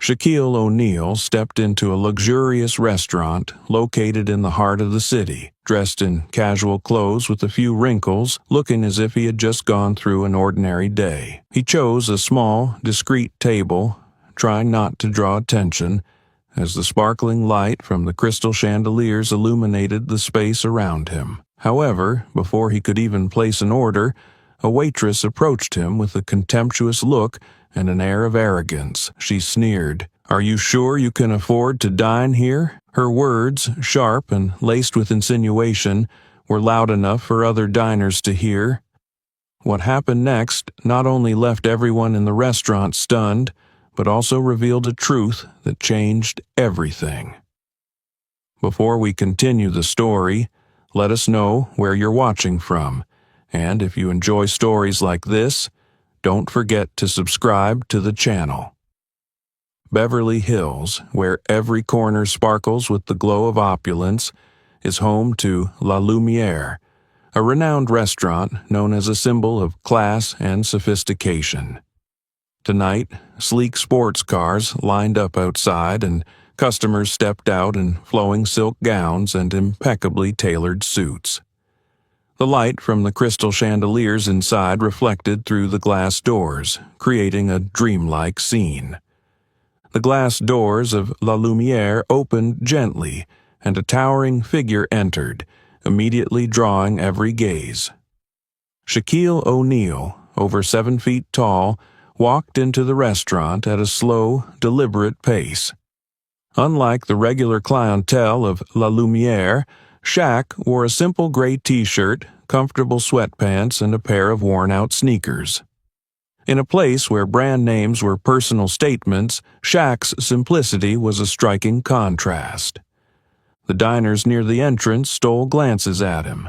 Shaquille O'Neal stepped into a luxurious restaurant located in the heart of the city, dressed in casual clothes with a few wrinkles, looking as if he had just gone through an ordinary day. He chose a small, discreet table, trying not to draw attention, as the sparkling light from the crystal chandeliers illuminated the space around him. However, before he could even place an order, a waitress approached him with a contemptuous look and an air of arrogance. She sneered, "Are you sure you can afford to dine here?" Her words, sharp and laced with insinuation, were loud enough for other diners to hear. What happened next not only left everyone in the restaurant stunned, but also revealed a truth that changed everything. Before we continue the story, let us know where you're watching from, and if you enjoy stories like this, don't forget to subscribe to the channel. Beverly Hills, where every corner sparkles with the glow of opulence, is home to La Lumiere, a renowned restaurant known as a symbol of class and sophistication. Tonight, sleek sports cars lined up outside and customers stepped out in flowing silk gowns and impeccably tailored suits. The light from the crystal chandeliers inside reflected through the glass doors, creating a dreamlike scene. The glass doors of La Lumiere opened gently, and a towering figure entered, immediately drawing every gaze. Shaquille O'Neal, over 7 feet tall, walked into the restaurant at a slow, deliberate pace. Unlike the regular clientele of La Lumiere, Shaq wore a simple gray t-shirt, comfortable sweatpants, and a pair of worn-out sneakers. In a place where brand names were personal statements, Shaq's simplicity was a striking contrast. The diners near the entrance stole glances at him.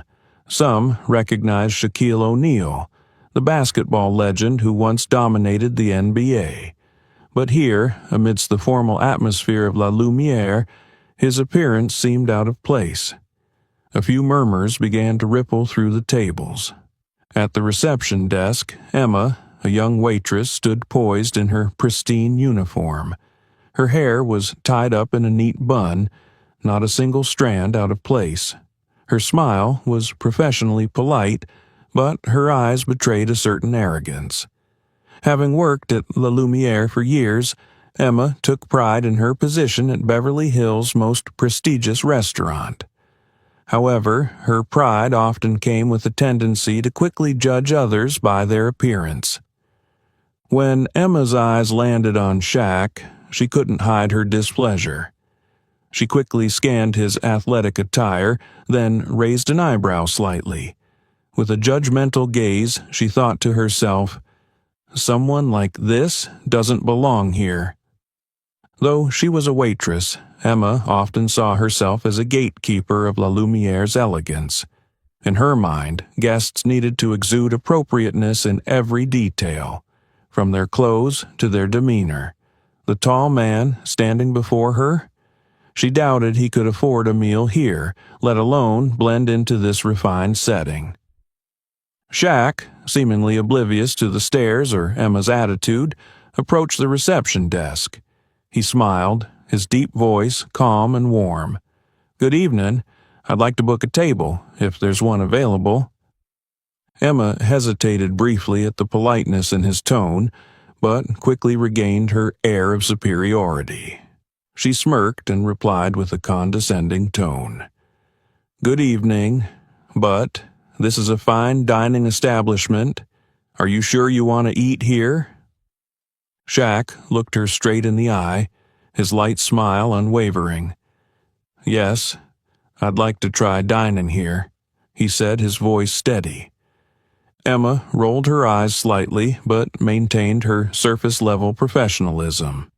Some recognized Shaquille O'Neal, the basketball legend who once dominated the NBA. But here, amidst the formal atmosphere of La Lumiere, his appearance seemed out of place. A few murmurs began to ripple through the tables. At the reception desk, Emma, a young waitress, stood poised in her pristine uniform. Her hair was tied up in a neat bun, not a single strand out of place. Her smile was professionally polite, but her eyes betrayed a certain arrogance. Having worked at La Lumiere for years, Emma took pride in her position at Beverly Hills' most prestigious restaurant. However, her pride often came with a tendency to quickly judge others by their appearance. When Emma's eyes landed on Shaq, she couldn't hide her displeasure. She quickly scanned his athletic attire, then raised an eyebrow slightly. With a judgmental gaze, she thought to herself, "Someone like this doesn't belong here." Though she was a waitress, Emma often saw herself as a gatekeeper of La Lumiere's elegance. In her mind, guests needed to exude appropriateness in every detail, from their clothes to their demeanor. The tall man standing before her? She doubted he could afford a meal here, let alone blend into this refined setting. Shaq, seemingly oblivious to the stares or Emma's attitude, approached the reception desk. He smiled, his deep voice calm and warm. "Good evening. I'd like to book a table, if there's one available." Emma hesitated briefly at the politeness in his tone, but quickly regained her air of superiority. She smirked and replied with a condescending tone. "Good evening, but this is a fine dining establishment. Are you sure you want to eat here?" Shaq looked her straight in the eye, his light smile unwavering. "Yes, I'd like to try dining here," he said, his voice steady. Emma rolled her eyes slightly, but maintained her surface-level professionalism.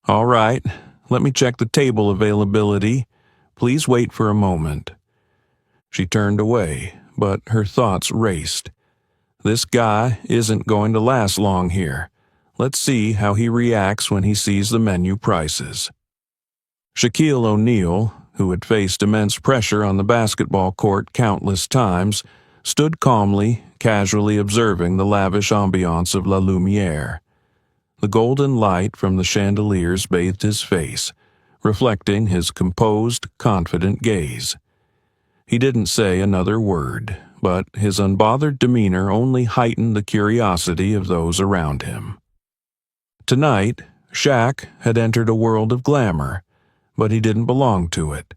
"All right, let me check the table availability. Please wait for a moment." She turned away, but her thoughts raced. This guy isn't going to last long here. Let's see how he reacts when he sees the menu prices. Shaquille O'Neal, who had faced immense pressure on the basketball court countless times, stood calmly, casually observing the lavish ambiance of La Lumiere. The golden light from the chandeliers bathed his face, reflecting his composed, confident gaze. He didn't say another word, but his unbothered demeanor only heightened the curiosity of those around him. Tonight, Shaq had entered a world of glamour, but he didn't belong to it.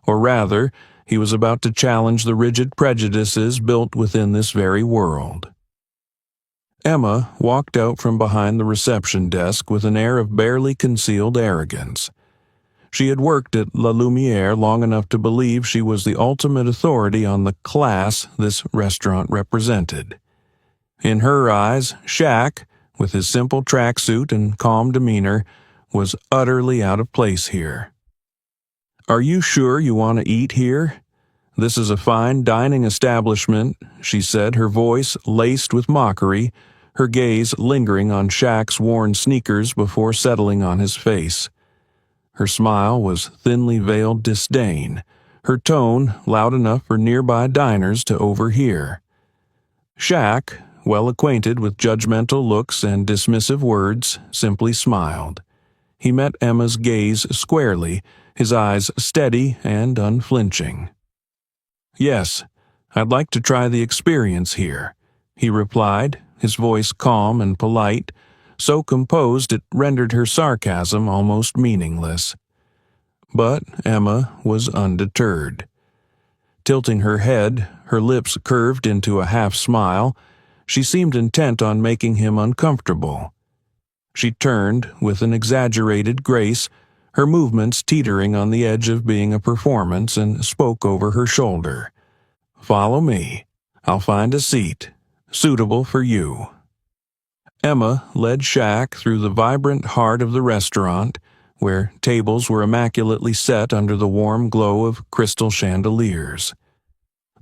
Or rather, he was about to challenge the rigid prejudices built within this very world. Emma walked out from behind the reception desk with an air of barely concealed arrogance. She had worked at La Lumiere long enough to believe she was the ultimate authority on the class this restaurant represented. In her eyes, Shaq, with his simple tracksuit and calm demeanor, was utterly out of place here. "Are you sure you want to eat here? This is a fine dining establishment," she said, her voice laced with mockery, her gaze lingering on Shaq's worn sneakers before settling on his face. Her smile was thinly veiled disdain, her tone loud enough for nearby diners to overhear. Shaq, well acquainted with judgmental looks and dismissive words, simply smiled. He met Emma's gaze squarely, his eyes steady and unflinching. "Yes, I'd like to try the experience here," he replied, his voice calm and polite, so composed it rendered her sarcasm almost meaningless. But Emma was undeterred. Tilting her head, her lips curved into a half-smile, she seemed intent on making him uncomfortable. She turned with an exaggerated grace, her movements teetering on the edge of being a performance, and spoke over her shoulder. "Follow me. I'll find a seat, suitable for you." Emma led Shaq through the vibrant heart of the restaurant, where tables were immaculately set under the warm glow of crystal chandeliers.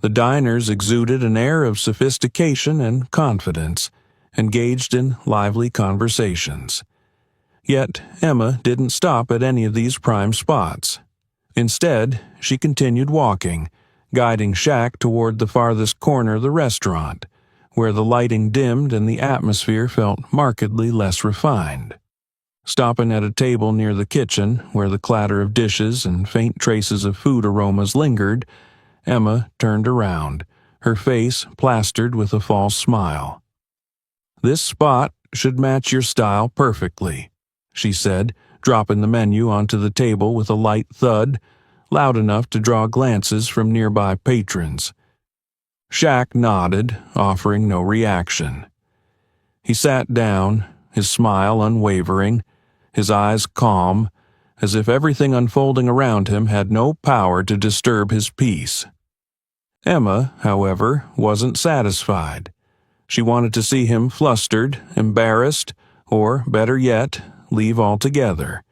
The diners exuded an air of sophistication and confidence, engaged in lively conversations. Yet Emma didn't stop at any of these prime spots. Instead, she continued walking, guiding Shaq toward the farthest corner of the restaurant, where the lighting dimmed and the atmosphere felt markedly less refined. Stopping at a table near the kitchen, where the clatter of dishes and faint traces of food aromas lingered, Emma turned around, her face plastered with a false smile. "This spot should match your style perfectly," she said, dropping the menu onto the table with a light thud, loud enough to draw glances from nearby patrons. Shaq nodded, offering no reaction. He sat down, his smile unwavering, his eyes calm, as if everything unfolding around him had no power to disturb his peace. Emma, however, wasn't satisfied. She wanted to see him flustered, embarrassed, or, better yet, leave altogether.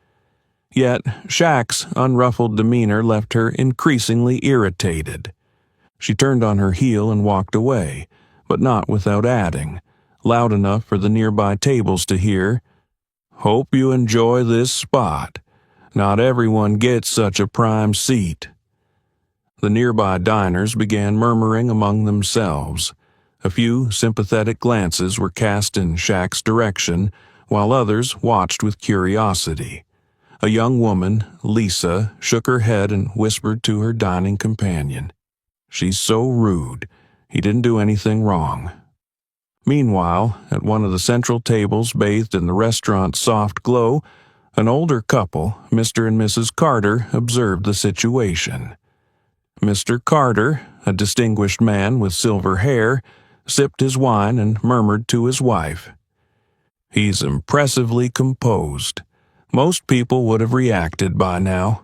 Yet Shaq's unruffled demeanor left her increasingly irritated. She turned on her heel and walked away, but not without adding, loud enough for the nearby tables to hear, "Hope you enjoy this spot. Not everyone gets such a prime seat." The nearby diners began murmuring among themselves. A few sympathetic glances were cast in Shaq's direction, while others watched with curiosity. A young woman, Lisa, shook her head and whispered to her dining companion, "She's so rude. He didn't do anything wrong." Meanwhile, at one of the central tables bathed in the restaurant's soft glow, an older couple, Mr. and Mrs. Carter, observed the situation. Mr. Carter, a distinguished man with silver hair, sipped his wine and murmured to his wife, "He's impressively composed. Most people would have reacted by now."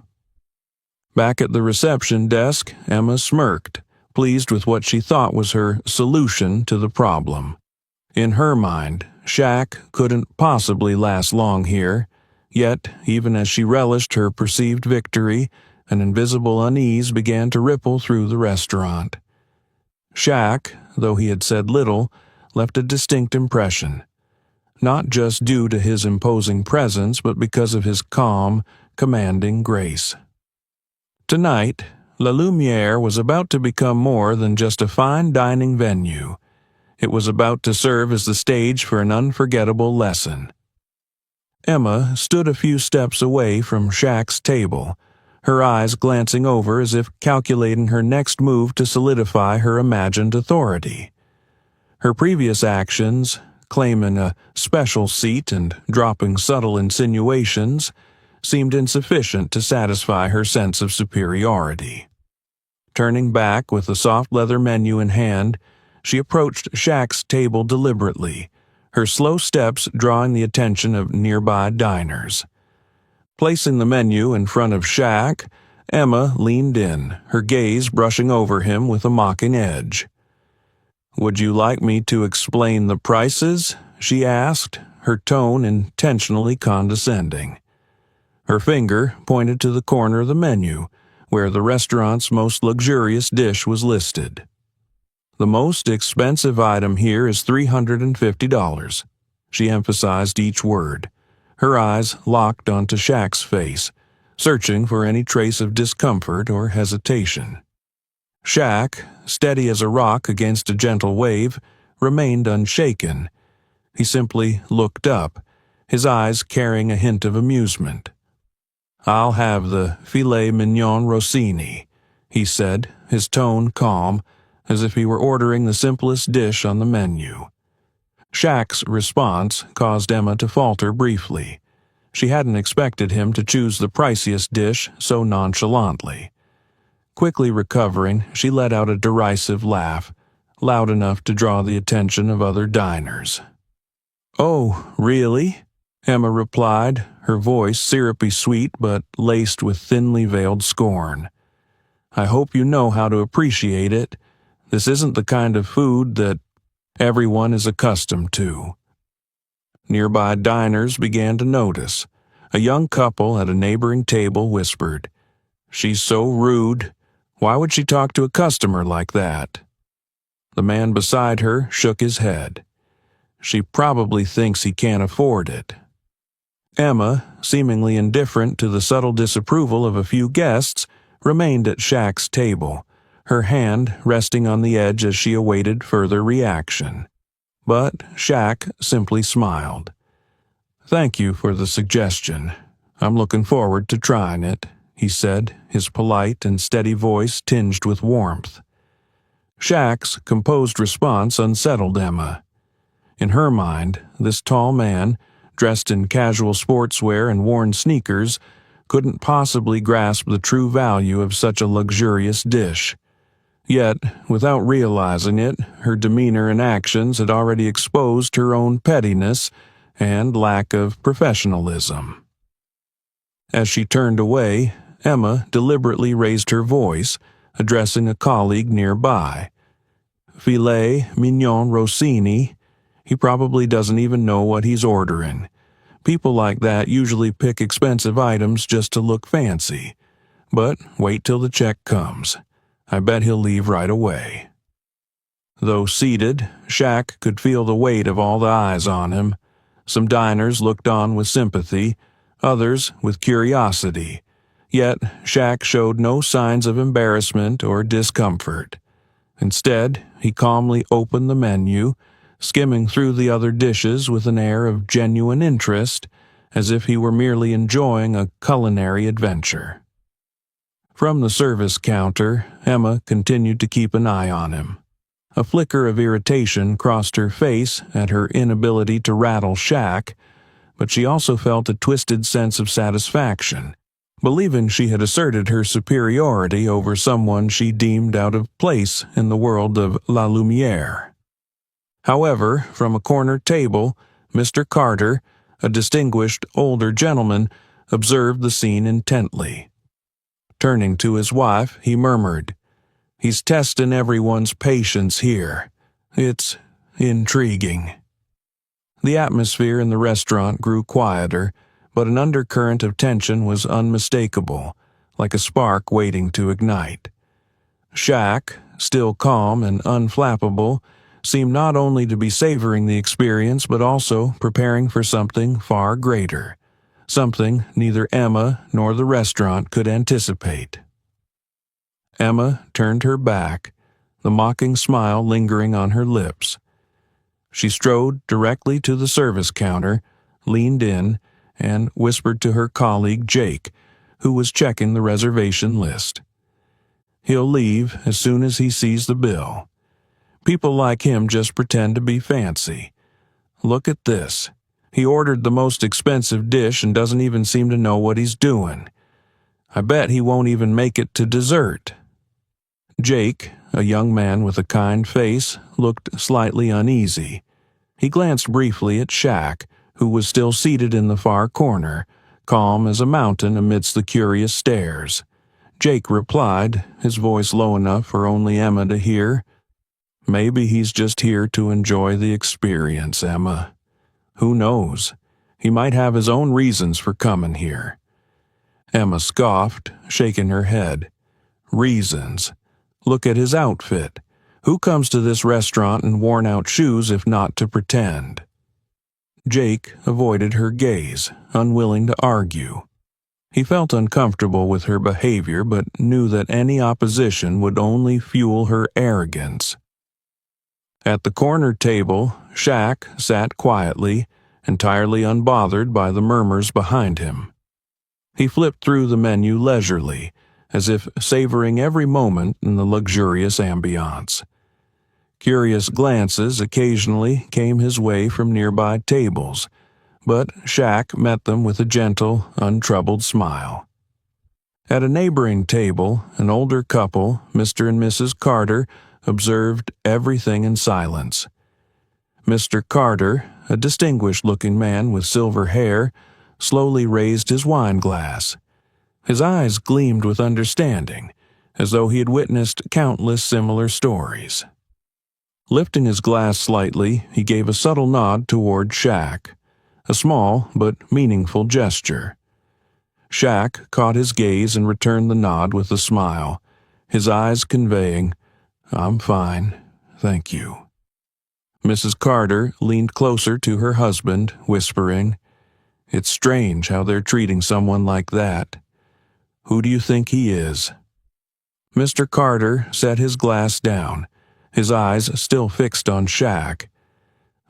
Back at the reception desk, Emma smirked, pleased with what she thought was her solution to the problem. In her mind, Shaq couldn't possibly last long here, yet, even as she relished her perceived victory, an invisible unease began to ripple through the restaurant. Shaq, though he had said little, left a distinct impression, not just due to his imposing presence, but because of his calm, commanding grace. Tonight, La Lumiere was about to become more than just a fine dining venue. It was about to serve as the stage for an unforgettable lesson. Emma stood a few steps away from Shaq's table, her eyes glancing over as if calculating her next move to solidify her imagined authority. Her previous actions, claiming a special seat and dropping subtle insinuations, seemed insufficient to satisfy her sense of superiority. Turning back with the soft leather menu in hand, she approached Shaq's table deliberately, her slow steps drawing the attention of nearby diners. Placing the menu in front of Shaq, Emma leaned in, her gaze brushing over him with a mocking edge. "Would you like me to explain the prices?" she asked, her tone intentionally condescending. Her finger pointed to the corner of the menu, where the restaurant's most luxurious dish was listed. "The most expensive item here is $350. She emphasized each word, her eyes locked onto Shaq's face, searching for any trace of discomfort or hesitation. Shaq, steady as a rock against a gentle wave, remained unshaken. He simply looked up, his eyes carrying a hint of amusement. "I'll have the filet mignon Rossini," he said, his tone calm, as if he were ordering the simplest dish on the menu. Shaq's response caused Emma to falter briefly. She hadn't expected him to choose the priciest dish so nonchalantly. Quickly recovering, she let out a derisive laugh, loud enough to draw the attention of other diners. "Oh, really?" Emma replied, her voice syrupy sweet but laced with thinly veiled scorn. "I hope you know how to appreciate it. This isn't the kind of food that everyone is accustomed to." Nearby diners began to notice. A young couple at a neighboring table whispered, "She's so rude. Why would she talk to a customer like that?" The man beside her shook his head. "She probably thinks he can't afford it." Emma, seemingly indifferent to the subtle disapproval of a few guests, remained at Shaq's table, her hand resting on the edge as she awaited further reaction. But Shaq simply smiled. "Thank you for the suggestion. I'm looking forward to trying it," he said, his polite and steady voice tinged with warmth. Shaq's composed response unsettled Emma. In her mind, this tall man, dressed in casual sportswear and worn sneakers, couldn't possibly grasp the true value of such a luxurious dish. Yet, without realizing it, her demeanor and actions had already exposed her own pettiness and lack of professionalism. As she turned away, Emma deliberately raised her voice, addressing a colleague nearby. "Filet mignon Rossini? He probably doesn't even know what he's ordering. People like that usually pick expensive items just to look fancy. But wait till the check comes. I bet he'll leave right away." Though seated, Shaq could feel the weight of all the eyes on him. Some diners looked on with sympathy, others with curiosity. Yet Shaq showed no signs of embarrassment or discomfort. Instead, he calmly opened the menu, skimming through the other dishes with an air of genuine interest, as if he were merely enjoying a culinary adventure. From the service counter, Emma continued to keep an eye on him. A flicker of irritation crossed her face at her inability to rattle Shaq, but she also felt a twisted sense of satisfaction, believing she had asserted her superiority over someone she deemed out of place in the world of La Lumière. However, from a corner table, Mr. Carter, a distinguished older gentleman, observed the scene intently. Turning to his wife, he murmured, "He's testing everyone's patience here. It's intriguing." The atmosphere in the restaurant grew quieter, but an undercurrent of tension was unmistakable, like a spark waiting to ignite. Shaq, still calm and unflappable, seemed not only to be savoring the experience but also preparing for something far greater, something neither Emma nor the restaurant could anticipate. Emma turned her back, the mocking smile lingering on her lips. She strode directly to the service counter, leaned in, and whispered to her colleague Jake, who was checking the reservation list. He'll leave as soon as he sees the bill. People like him just pretend to be fancy. Look at this. He ordered the most expensive dish and doesn't even seem to know what he's doing. I bet he won't even make it to dessert. Jake, a young man with a kind face, looked slightly uneasy. He glanced briefly at Shaq, who was still seated in the far corner, calm as a mountain amidst the curious stares. Jake replied, his voice low enough for only Emma to hear, "Maybe he's just here to enjoy the experience, Emma. Who knows? He might have his own reasons for coming here." Emma scoffed, shaking her head. Reasons? Look at his outfit. Who comes to this restaurant in worn-out shoes if not to pretend? Jake avoided her gaze, unwilling to argue. He felt uncomfortable with her behavior, but knew that any opposition would only fuel her arrogance. At the corner table, Shaq sat quietly, entirely unbothered by the murmurs behind him. He flipped through the menu leisurely, as if savoring every moment in the luxurious ambiance. Curious glances occasionally came his way from nearby tables, but Shaq met them with a gentle, untroubled smile. At a neighboring table, an older couple, Mr. and Mrs. Carter, observed everything in silence. Mr. Carter, a distinguished-looking man with silver hair, slowly raised his wine glass. His eyes gleamed with understanding, as though he had witnessed countless similar stories. Lifting his glass slightly, he gave a subtle nod toward Shaq, a small but meaningful gesture. Shaq caught his gaze and returned the nod with a smile, his eyes conveying, "I'm fine, thank you." Mrs. Carter leaned closer to her husband, whispering, "It's strange how they're treating someone like that. Who do you think he is?" Mr. Carter set his glass down, his eyes still fixed on Shaq.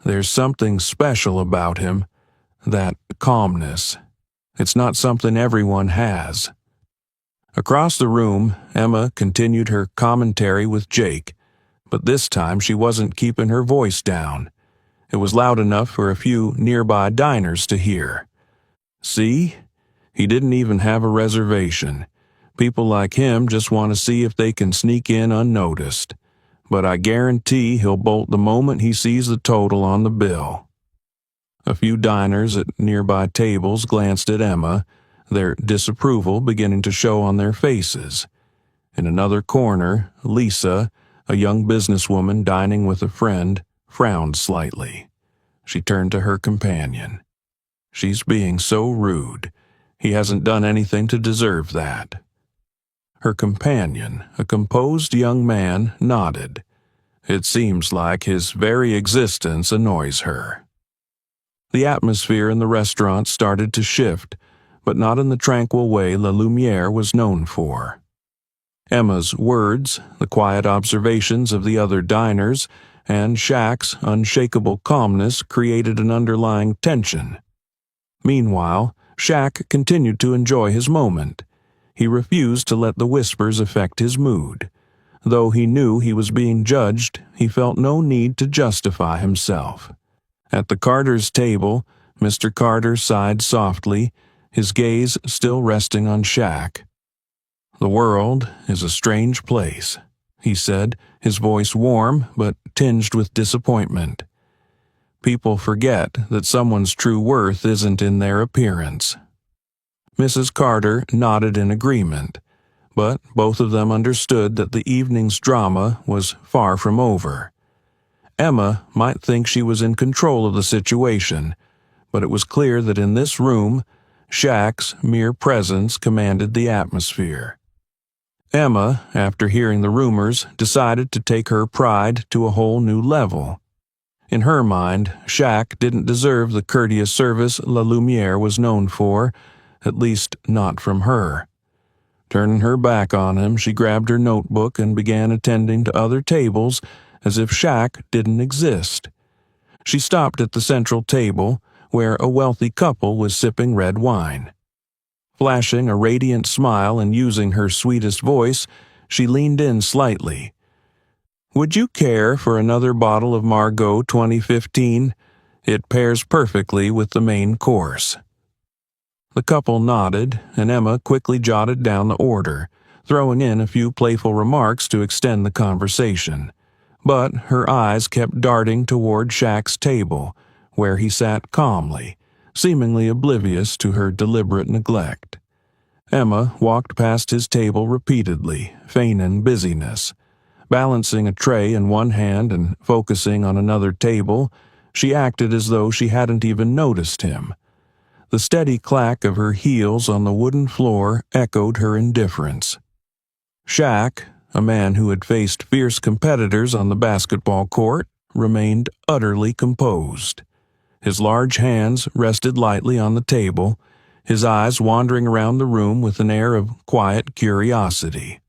"There's something special about him, that calmness. It's not something everyone has." Across the room, Emma continued her commentary with Jake, but this time she wasn't keeping her voice down. It was loud enough for a few nearby diners to hear. "See? He didn't even have a reservation. People like him just want to see if they can sneak in unnoticed. But I guarantee he'll bolt the moment he sees the total on the bill." A few diners at nearby tables glanced at Emma, their disapproval beginning to show on their faces. In another corner, Lisa, a young businesswoman dining with a friend, frowned slightly. She turned to her companion. "She's being so rude. He hasn't done anything to deserve that." Her companion, a composed young man, nodded. It seems like his very existence annoys her. The atmosphere in the restaurant started to shift, but not in the tranquil way La Lumiere was known for. Emma's words, the quiet observations of the other diners, and Shaq's unshakable calmness created an underlying tension. Meanwhile, Shaq continued to enjoy his moment. He refused to let the whispers affect his mood. Though he knew he was being judged, he felt no need to justify himself. At the Carters' table, Mr. Carter sighed softly, his gaze still resting on Shaq. "The world is a strange place," he said, his voice warm but tinged with disappointment. "People forget that someone's true worth isn't in their appearance." Mrs. Carter nodded in agreement, but both of them understood that the evening's drama was far from over. Emma might think she was in control of the situation, but it was clear that in this room, Shaq's mere presence commanded the atmosphere. Emma, after hearing the rumors, decided to take her pride to a whole new level. In her mind, Shaq didn't deserve the courteous service La Lumiere was known for, at least not from her. Turning her back on him, she grabbed her notebook and began attending to other tables as if Shaq didn't exist. She stopped at the central table, where a wealthy couple was sipping red wine. Flashing a radiant smile and using her sweetest voice, she leaned in slightly. "Would you care for another bottle of Margaux 2015? It pairs perfectly with the main course." The couple nodded, and Emma quickly jotted down the order, throwing in a few playful remarks to extend the conversation. But her eyes kept darting toward Shaq's table, where he sat calmly, seemingly oblivious to her deliberate neglect. Emma walked past his table repeatedly, feigning busyness. Balancing a tray in one hand and focusing on another table, she acted as though she hadn't even noticed him. The steady clack of her heels on the wooden floor echoed her indifference. Shaq, a man who had faced fierce competitors on the basketball court, remained utterly composed. His large hands rested lightly on the table, his eyes wandering around the room with an air of quiet curiosity.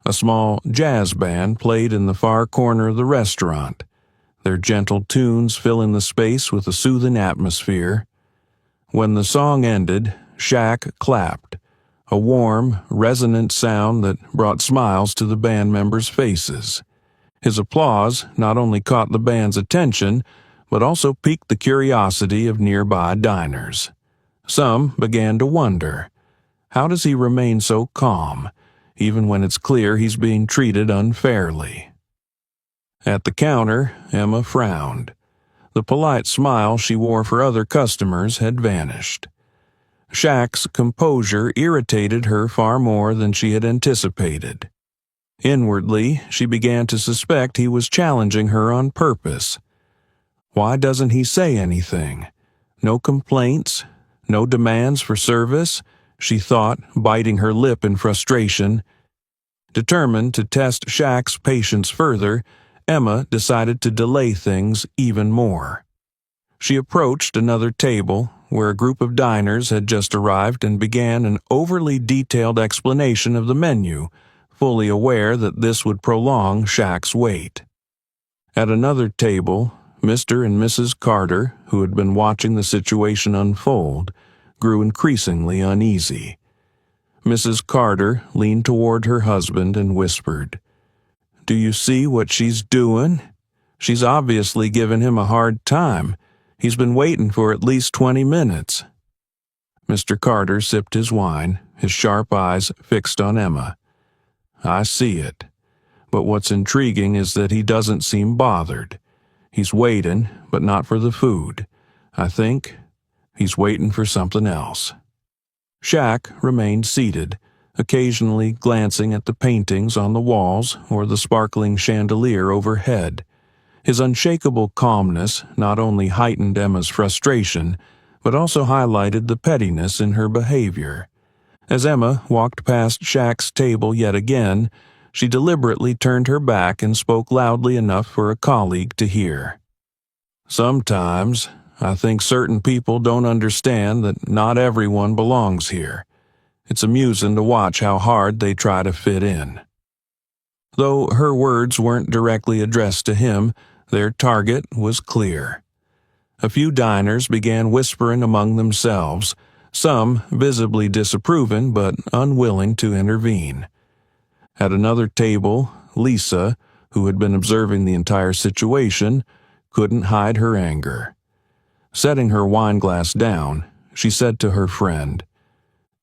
A small jazz band played in the far corner of the restaurant, their gentle tunes filling the space with a soothing atmosphere. When the song ended, Shaq clapped, a warm, resonant sound that brought smiles to the band members' faces. His applause not only caught the band's attention, but also piqued the curiosity of nearby diners. Some began to wonder, how does he remain so calm, even when it's clear he's being treated unfairly? At the counter, Emma frowned. The polite smile she wore for other customers had vanished. Shaq's composure irritated her far more than she had anticipated. Inwardly, she began to suspect he was challenging her on purpose. Why doesn't he say anything? No complaints, no demands for service, she thought, biting her lip in frustration. Determined to test Shaq's patience further, Emma decided to delay things even more. She approached another table, where a group of diners had just arrived, and began an overly detailed explanation of the menu, fully aware that this would prolong Shaq's wait. At another table, Mr. and Mrs. Carter, who had been watching the situation unfold, grew increasingly uneasy. Mrs. Carter leaned toward her husband and whispered, "Do you see what she's doing? She's obviously giving him a hard time. He's been waiting for at least 20 minutes." Mr. Carter sipped his wine, his sharp eyes fixed on Emma. "I see it. But what's intriguing is that he doesn't seem bothered. He's waiting, but not for the food. I think he's waiting for something else." Shaq remained seated, occasionally glancing at the paintings on the walls or the sparkling chandelier overhead. His unshakable calmness not only heightened Emma's frustration, but also highlighted the pettiness in her behavior. As Emma walked past Shaq's table yet again, she deliberately turned her back and spoke loudly enough for a colleague to hear. "Sometimes, I think certain people don't understand that not everyone belongs here. It's amusing to watch how hard they try to fit in." Though her words weren't directly addressed to him, their target was clear. A few diners began whispering among themselves, some visibly disapproving but unwilling to intervene. At another table, Lisa, who had been observing the entire situation, couldn't hide her anger. Setting her wineglass down, she said to her friend,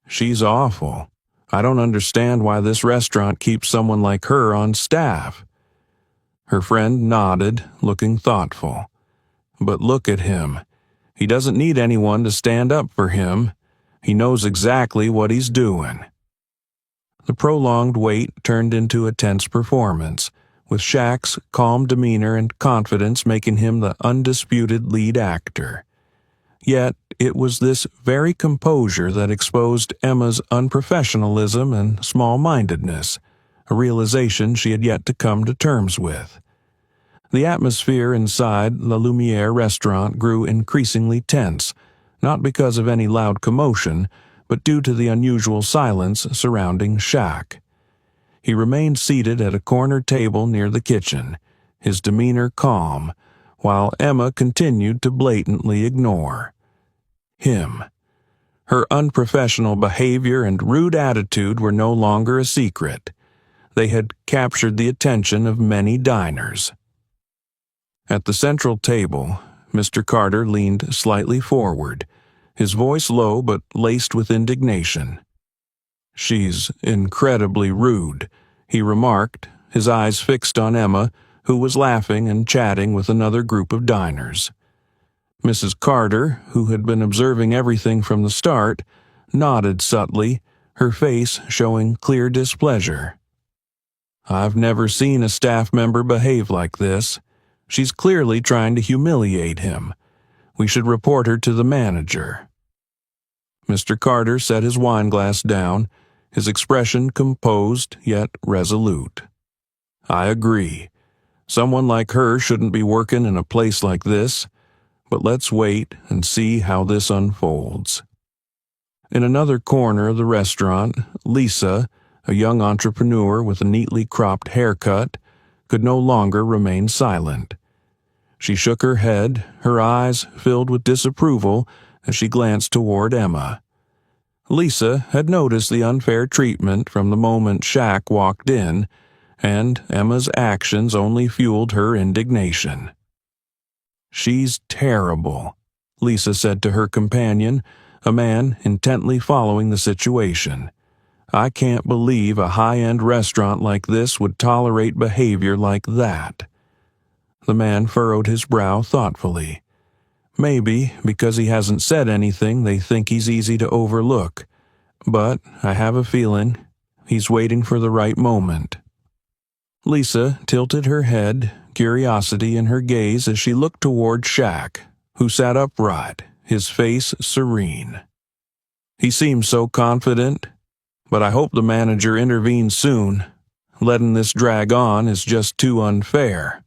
"She's awful. I don't understand why this restaurant keeps someone like her on staff." Her friend nodded, looking thoughtful. "But look at him. He doesn't need anyone to stand up for him. He knows exactly what he's doing." The prolonged wait turned into a tense performance, with Shaq's calm demeanor and confidence making him the undisputed lead actor. Yet it was this very composure that exposed Emma's unprofessionalism and small-mindedness, a realization she had yet to come to terms with. The atmosphere inside La Lumiere restaurant grew increasingly tense, not because of any loud commotion, but due to the unusual silence surrounding Shaq. He remained seated at a corner table near the kitchen, his demeanor calm, while Emma continued to blatantly ignore. him. Her unprofessional behavior and rude attitude were no longer a secret. They had captured the attention of many diners. At the central table, Mr. Carter leaned slightly forward, his voice low but laced with indignation. "She's incredibly rude," he remarked, his eyes fixed on Emma, who was laughing and chatting with another group of diners. Mrs. Carter, who had been observing everything from the start, nodded subtly, her face showing clear displeasure. "I've never seen a staff member behave like this. She's clearly trying to humiliate him. We should report her to the manager." Mr. Carter set his wineglass down, his expression composed yet resolute. "I agree. Someone like her shouldn't be working in a place like this, but let's wait and see how this unfolds." In another corner of the restaurant, Lisa, a young entrepreneur with a neatly cropped haircut, could no longer remain silent. She shook her head, her eyes filled with disapproval as she glanced toward Emma. Lisa had noticed the unfair treatment from the moment Shaq walked in, and Emma's actions only fueled her indignation. "She's terrible," Lisa said to her companion, a man intently following the situation. "I can't believe a high-end restaurant like this would tolerate behavior like that." The man furrowed his brow thoughtfully. "Maybe because he hasn't said anything they think he's easy to overlook, but I have a feeling he's waiting for the right moment." Lisa tilted her head, curiosity in her gaze as she looked toward Shaq, who sat upright, his face serene. "He seems so confident, but I hope the manager intervenes soon. Letting this drag on is just too unfair."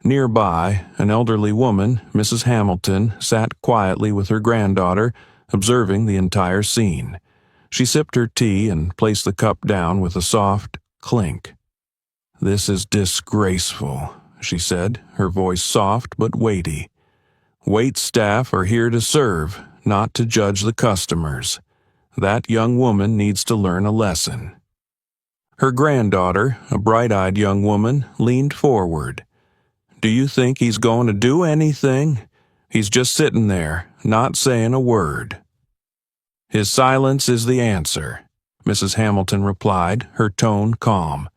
Nearby, an elderly woman, Mrs. Hamilton, sat quietly with her granddaughter, observing the entire scene. She sipped her tea and placed the cup down with a soft clink. "This is disgraceful," she said, her voice soft but weighty. "Wait staff are here to serve, not to judge the customers. That young woman needs to learn a lesson." Her granddaughter, a bright-eyed young woman, leaned forward. "Do you think he's going to do anything? He's just sitting there, not saying a word." "His silence is the answer," Mrs. Hamilton replied, her tone calm.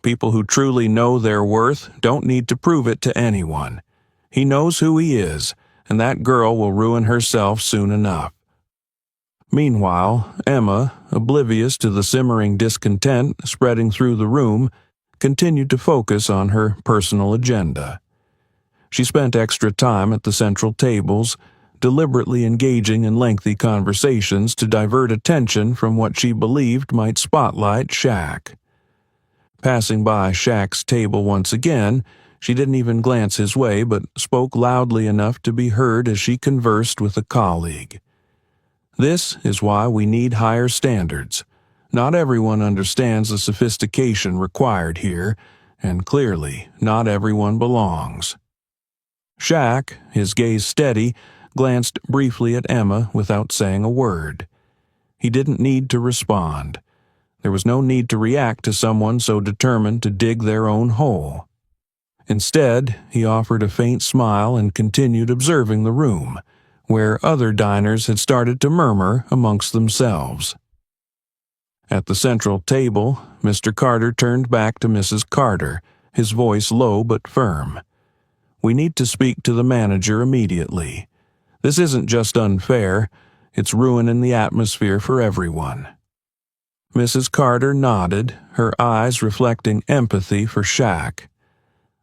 "People who truly know their worth don't need to prove it to anyone. He knows who he is, and that girl will ruin herself soon enough." Meanwhile, Emma, oblivious to the simmering discontent spreading through the room, continued to focus on her personal agenda. She spent extra time at the central tables, deliberately engaging in lengthy conversations to divert attention from what she believed might spotlight Shaq. Passing by Shaq's table once again, she didn't even glance his way but spoke loudly enough to be heard as she conversed with a colleague. "This is why we need higher standards. Not everyone understands the sophistication required here, and clearly not everyone belongs." Shaq, his gaze steady, glanced briefly at Emma without saying a word. He didn't need to respond. There was no need to react to someone so determined to dig their own hole. Instead, he offered a faint smile and continued observing the room, where other diners had started to murmur amongst themselves. At the central table, Mr. Carter turned back to Mrs. Carter, his voice low but firm. "We need to speak to the manager immediately. This isn't just unfair, it's ruining the atmosphere for everyone." Mrs. Carter nodded, her eyes reflecting empathy for Shaq.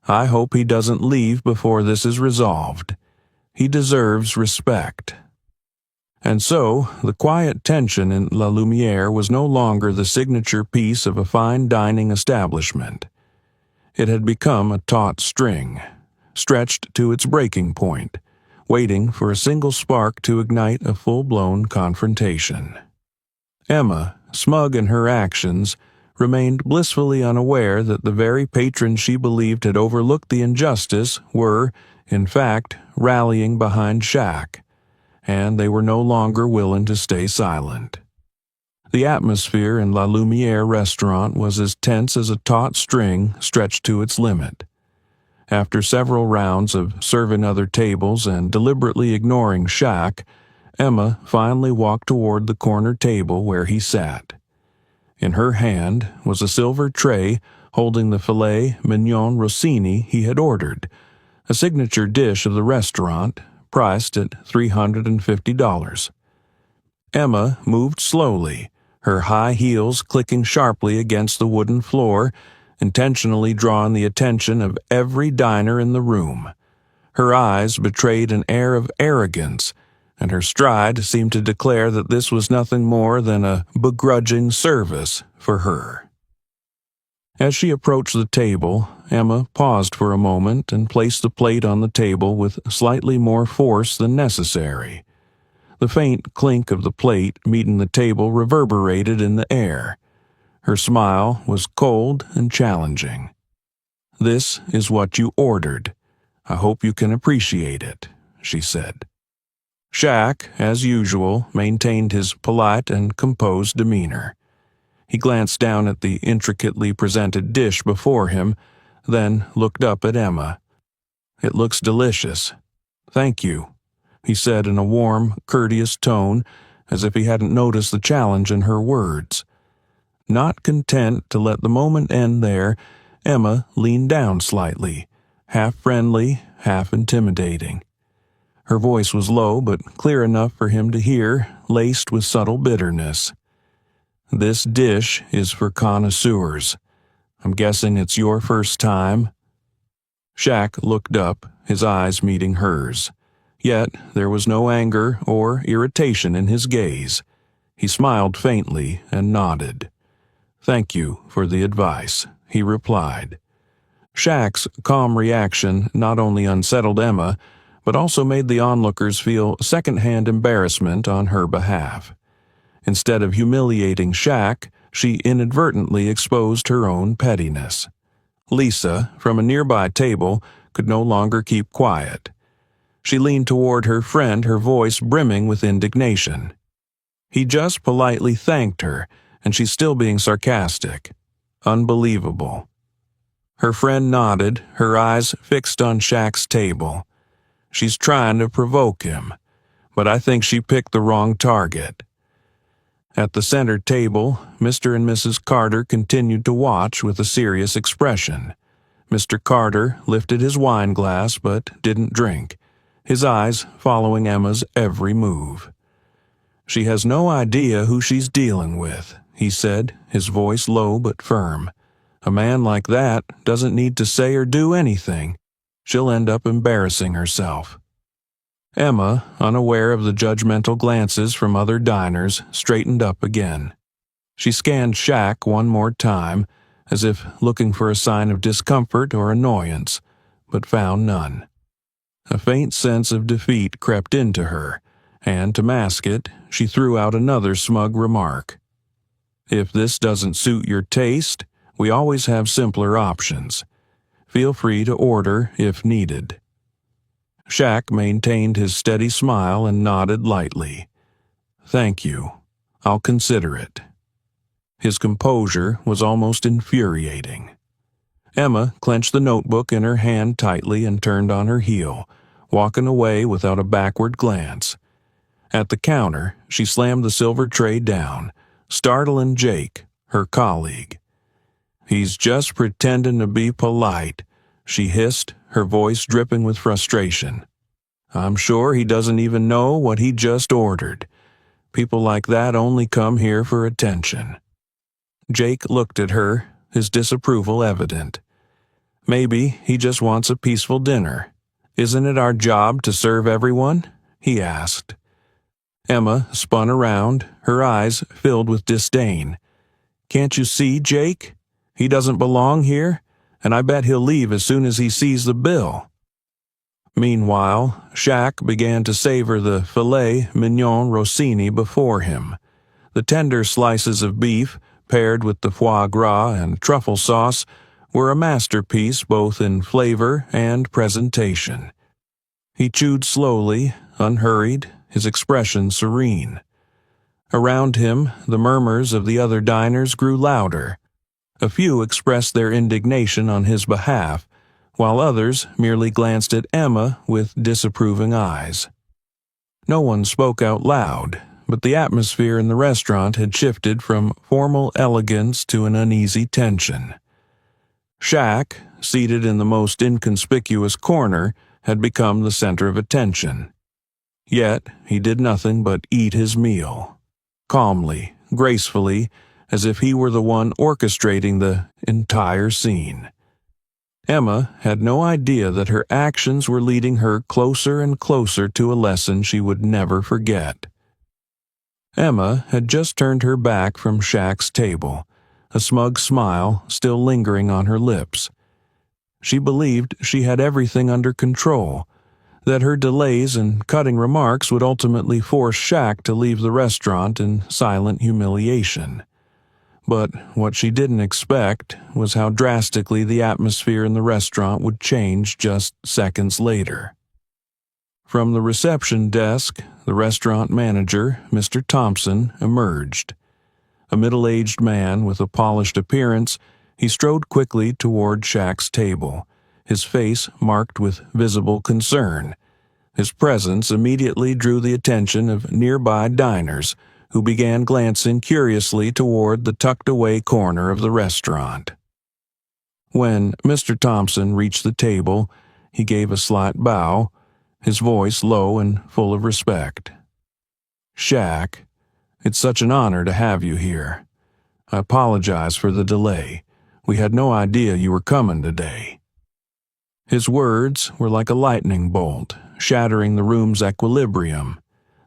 "I hope he doesn't leave before this is resolved. He deserves respect." And so, the quiet tension in La Lumiere was no longer the signature piece of a fine dining establishment. It had become a taut string, stretched to its breaking point, waiting for a single spark to ignite a full-blown confrontation. Emma, smug in her actions, remained blissfully unaware that the very patrons she believed had overlooked the injustice were, in fact, rallying behind Shaq, and they were no longer willing to stay silent. The atmosphere in La Lumiere restaurant was as tense as a taut string stretched to its limit. After several rounds of serving other tables and deliberately ignoring Shaq, Emma finally walked toward the corner table where he sat. In her hand was a silver tray holding the filet mignon rossini he had ordered, a signature dish of the restaurant, priced at $350. Emma moved slowly, her high heels clicking sharply against the wooden floor, intentionally drawing the attention of every diner in the room. Her eyes betrayed an air of arrogance, and her stride seemed to declare that this was nothing more than a begrudging service for her. As she approached the table, Emma paused for a moment and placed the plate on the table with slightly more force than necessary. The faint clink of the plate meeting the table reverberated in the air. Her smile was cold and challenging. "This is what you ordered. I hope you can appreciate it," she said. Shaq, as usual, maintained his polite and composed demeanor. He glanced down at the intricately presented dish before him, then looked up at Emma. "It looks delicious. Thank you," he said in a warm, courteous tone, as if he hadn't noticed the challenge in her words. Not content to let the moment end there, Emma leaned down slightly, half friendly, half intimidating. Her voice was low but clear enough for him to hear, laced with subtle bitterness. "This dish is for connoisseurs. I'm guessing it's your first time?" Shaq looked up, his eyes meeting hers. Yet there was no anger or irritation in his gaze. He smiled faintly and nodded. "Thank you for the advice," he replied. Shaq's calm reaction not only unsettled Emma, but also made the onlookers feel second-hand embarrassment on her behalf. Instead of humiliating Shaq, she inadvertently exposed her own pettiness. Lisa, from a nearby table, could no longer keep quiet. She leaned toward her friend, her voice brimming with indignation. He just politely thanked her, and she's still being sarcastic. Unbelievable. Her friend nodded, her eyes fixed on Shaq's table. She's trying to provoke him, but I think she picked the wrong target. At the center table, Mr. and Mrs. Carter continued to watch with a serious expression. Mr. Carter lifted his wine glass but didn't drink, his eyes following Emma's every move. "She has no idea who she's dealing with," he said, his voice low but firm. "A man like that doesn't need to say or do anything. She'll end up embarrassing herself." Emma, unaware of the judgmental glances from other diners, straightened up again. She scanned Shaq one more time, as if looking for a sign of discomfort or annoyance, but found none. A faint sense of defeat crept into her, and to mask it, she threw out another smug remark. "If this doesn't suit your taste, we always have simpler options. Feel free to order if needed." Shaq maintained his steady smile and nodded lightly. "Thank you. I'll consider it." His composure was almost infuriating. Emma clenched the notebook in her hand tightly and turned on her heel, walking away without a backward glance. At the counter, she slammed the silver tray down, startling Jake, her colleague. "He's just pretending to be polite," she hissed, her voice dripping with frustration. "I'm sure he doesn't even know what he just ordered. People like that only come here for attention." Jake looked at her, his disapproval evident. "Maybe he just wants a peaceful dinner. Isn't it our job to serve everyone?" he asked. Emma spun around, her eyes filled with disdain. "Can't you see, Jake? He doesn't belong here, and I bet he'll leave as soon as he sees the bill." Meanwhile, Shaq began to savor the filet mignon rossini before him. The tender slices of beef, paired with the foie gras and truffle sauce, were a masterpiece both in flavor and presentation. He chewed slowly, unhurried, his expression serene. Around him, the murmurs of the other diners grew louder. A few expressed their indignation on his behalf, while others merely glanced at Emma with disapproving eyes. No one spoke out loud, but the atmosphere in the restaurant had shifted from formal elegance to an uneasy tension. Shaq, seated in the most inconspicuous corner, had become the center of attention. Yet he did nothing but eat his meal, calmly, gracefully, as if he were the one orchestrating the entire scene. Emma had no idea that her actions were leading her closer and closer to a lesson she would never forget. Emma had just turned her back from Shaq's table, a smug smile still lingering on her lips. She believed she had everything under control, that her delays and cutting remarks would ultimately force Shaq to leave the restaurant in silent humiliation. But what she didn't expect was how drastically the atmosphere in the restaurant would change just seconds later. From the reception desk, the restaurant manager, Mr. Thompson, emerged. A middle-aged man with a polished appearance, he strode quickly toward Shaq's table, his face marked with visible concern. His presence immediately drew the attention of nearby diners, who began glancing curiously toward the tucked-away corner of the restaurant. When Mr. Thompson reached the table, he gave a slight bow, his voice low and full of respect. "Shaq, it's such an honor to have you here. I apologize for the delay. We had no idea you were coming today." His words were like a lightning bolt, shattering the room's equilibrium.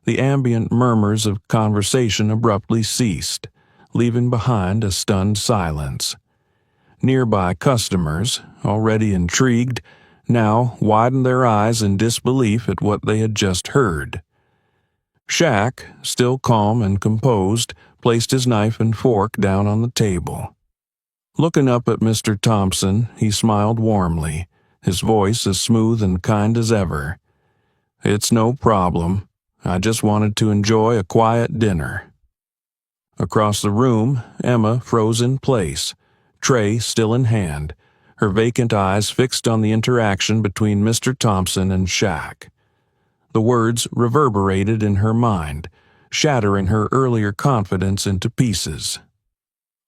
The ambient murmurs of conversation abruptly ceased, leaving behind a stunned silence. Nearby customers, already intrigued, now widened their eyes in disbelief at what they had just heard. Shaq, still calm and composed, placed his knife and fork down on the table. Looking up at Mr. Thompson, he smiled warmly, his voice as smooth and kind as ever. "It's no problem. I just wanted to enjoy a quiet dinner." Across the room, Emma froze in place, tray still in hand, her vacant eyes fixed on the interaction between Mr. Thompson and Shaq. The words reverberated in her mind, shattering her earlier confidence into pieces.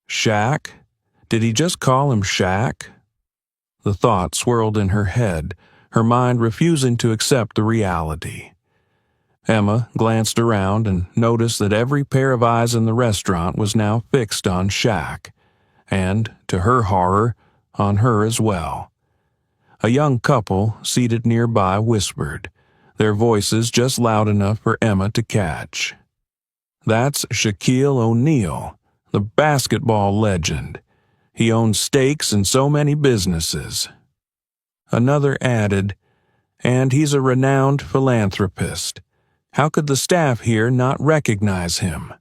Shaq? Did he just call him Shaq? The thought swirled in her head, her mind refusing to accept the reality. Emma glanced around and noticed that every pair of eyes in the restaurant was now fixed on Shaq, and, to her horror, on her as well. A young couple seated nearby whispered, their voices just loud enough for Emma to catch. "That's Shaquille O'Neal, the basketball legend. He owns stakes in so many businesses." Another added, "And he's a renowned philanthropist. How could the staff here not recognize him?"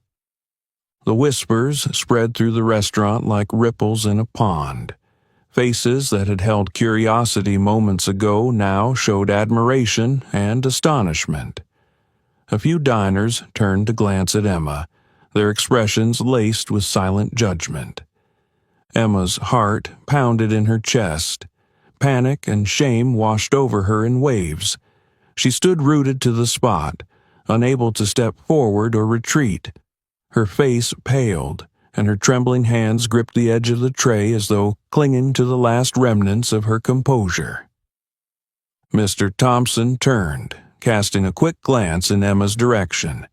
The whispers spread through the restaurant like ripples in a pond. Faces that had held curiosity moments ago now showed admiration and astonishment. A few diners turned to glance at Emma, their expressions laced with silent judgment. Emma's heart pounded in her chest. Panic and shame washed over her in waves. She stood rooted to the spot, unable to step forward or retreat. Her face paled, and her trembling hands gripped the edge of the tray as though clinging to the last remnants of her composure. Mr. Thompson turned, casting a quick glance in Emma's direction.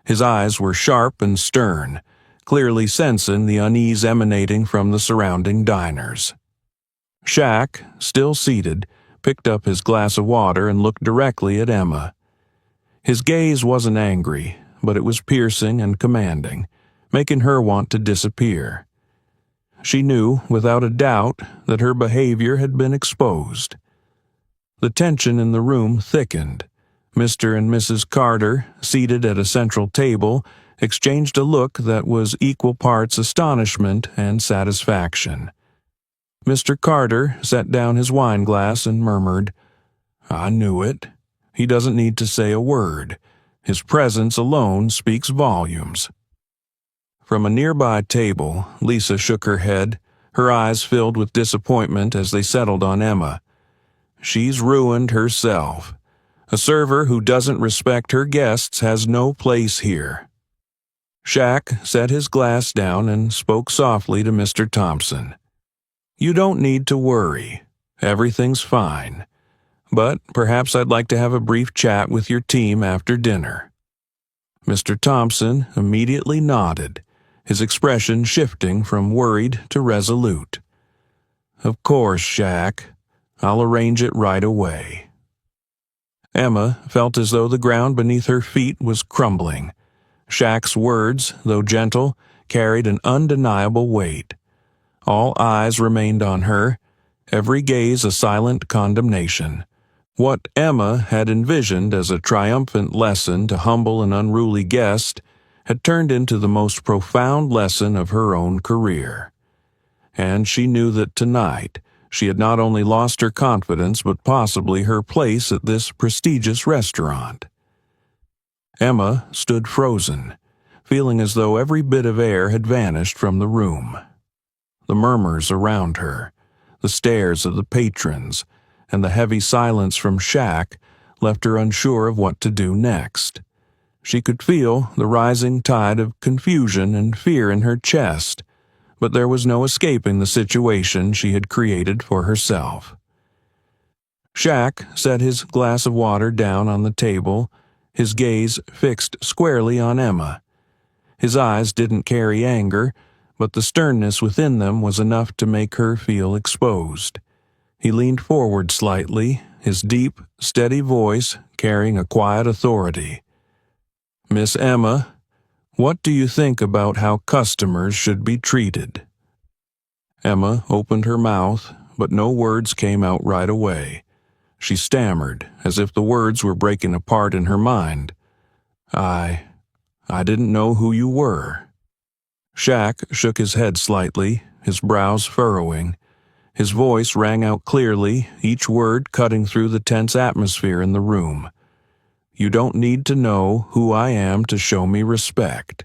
His eyes were sharp and stern, clearly sensing the unease emanating from the surrounding diners. Shaq, still seated, picked up his glass of water and looked directly at Emma. His gaze wasn't angry, but it was piercing and commanding, making her want to disappear. She knew, without a doubt, that her behavior had been exposed. The tension in the room thickened. Mr. and Mrs. Carter, seated at a central table, exchanged a look that was equal parts astonishment and satisfaction. Mr. Carter set down his wineglass and murmured, "I knew it. He doesn't need to say a word. His presence alone speaks volumes. From a nearby table, Lisa shook her head, her eyes filled with disappointment as they settled on Emma. She's ruined herself. A server who doesn't respect her guests has no place here. Shaq set his glass down and spoke softly to Mr. Thompson. You don't need to worry. Everything's fine. But perhaps I'd like to have a brief chat with your team after dinner. Mr. Thompson immediately nodded, his expression shifting from worried to resolute. Of course, Shaq. I'll arrange it right away. Emma felt as though the ground beneath her feet was crumbling. Shaq's words, though gentle, carried an undeniable weight. All eyes remained on her, every gaze a silent condemnation. What Emma had envisioned as a triumphant lesson to humble an unruly guest had turned into the most profound lesson of her own career. And she knew that tonight she had not only lost her confidence but possibly her place at this prestigious restaurant. Emma stood frozen, feeling as though every bit of air had vanished from the room. The murmurs around her, the stares of the patrons, and the heavy silence from Shaq left her unsure of what to do next. She could feel the rising tide of confusion and fear in her chest, but there was no escaping the situation she had created for herself. Shaq set his glass of water down on the table, his gaze fixed squarely on Emma. His eyes didn't carry anger, but the sternness within them was enough to make her feel exposed. He leaned forward slightly, his deep, steady voice carrying a quiet authority. Miss Emma, what do you think about how customers should be treated? Emma opened her mouth, but no words came out right away. She stammered, as if the words were breaking apart in her mind. I didn't know who you were. Shaq shook his head slightly, his brows furrowing. His voice rang out clearly, each word cutting through the tense atmosphere in the room. You don't need to know who I am to show me respect.